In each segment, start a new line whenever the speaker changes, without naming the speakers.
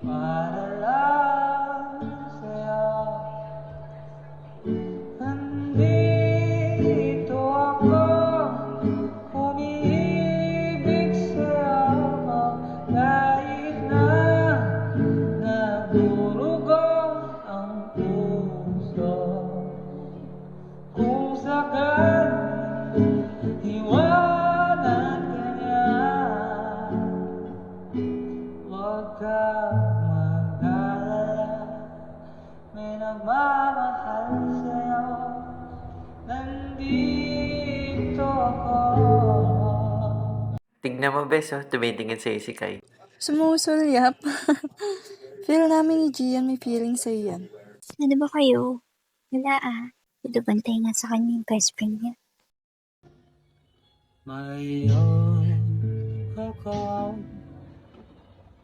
para lang sa'yo. Nandito ako, umiibig sa'yo, kahit na nadurugo ang puso. Kung sakaling iwanan ka niya, huwag ka mag-alala, may nagmamahal sa'yo. Nandito ako.
Tignan mo, Bes, oh. Tumitingin sa'yo si Kai.
Sumusulyap. Feel namin ni Gian may feeling sa'yo yan.
Ano ba kayo? Wala Bantay nga sa kanya yung best friend niya.
Ngayon ako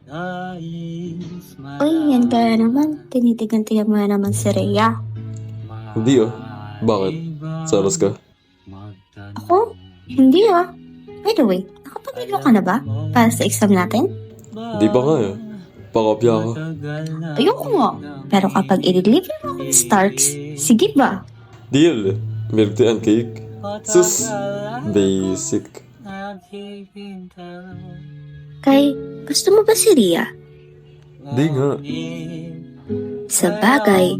nais
Uy, yan ka naman. Tinitigan-tigan mo na naman si Rhea.
Hindi Bakit? Saras ka?
Ako? Hindi By the way, nakapag-review ka na ba? Para sa exam natin?
Di pa nga Pakopya ako.
Ayoko nga. Pero kapag i-deliver mo ako ng Starks, sige ba?
Deal. Milk tea and cake. Sus. Basic.
Kay, gusto mo ba si Rhea?
Di nga.
Sa bagay,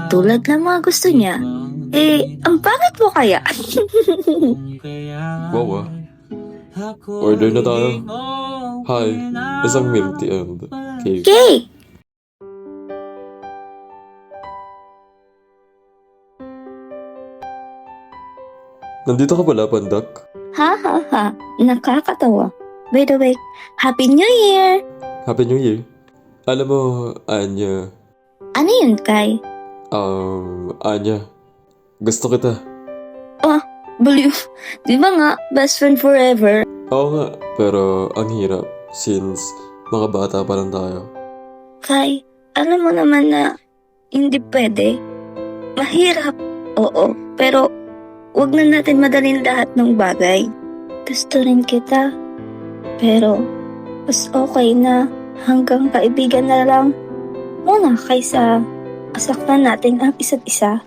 tulad ng mga gusto niya, ang pangit mo kaya?
Wow Order na tayo. Hi. Isang milk tea and cake.
Cake!
Nandito ka pala, Pandak.
Ha. Nakakatawa. By the way, Happy New Year!
Happy New Year. Alam mo, Anya.
Ano yun, Kai?
Anya. Gusto kita.
Baliw. Di ba nga, best friend forever?
Oo nga, pero ang hirap since mga bata pa lang tayo.
Kai, alam mo naman na hindi pwede. Mahirap. Oo, pero wag na natin madalin lahat ng bagay. Gusto rin kita. Pero, mas okay na hanggang kaibigan na lang muna kaysa asaktan natin ang isa't isa.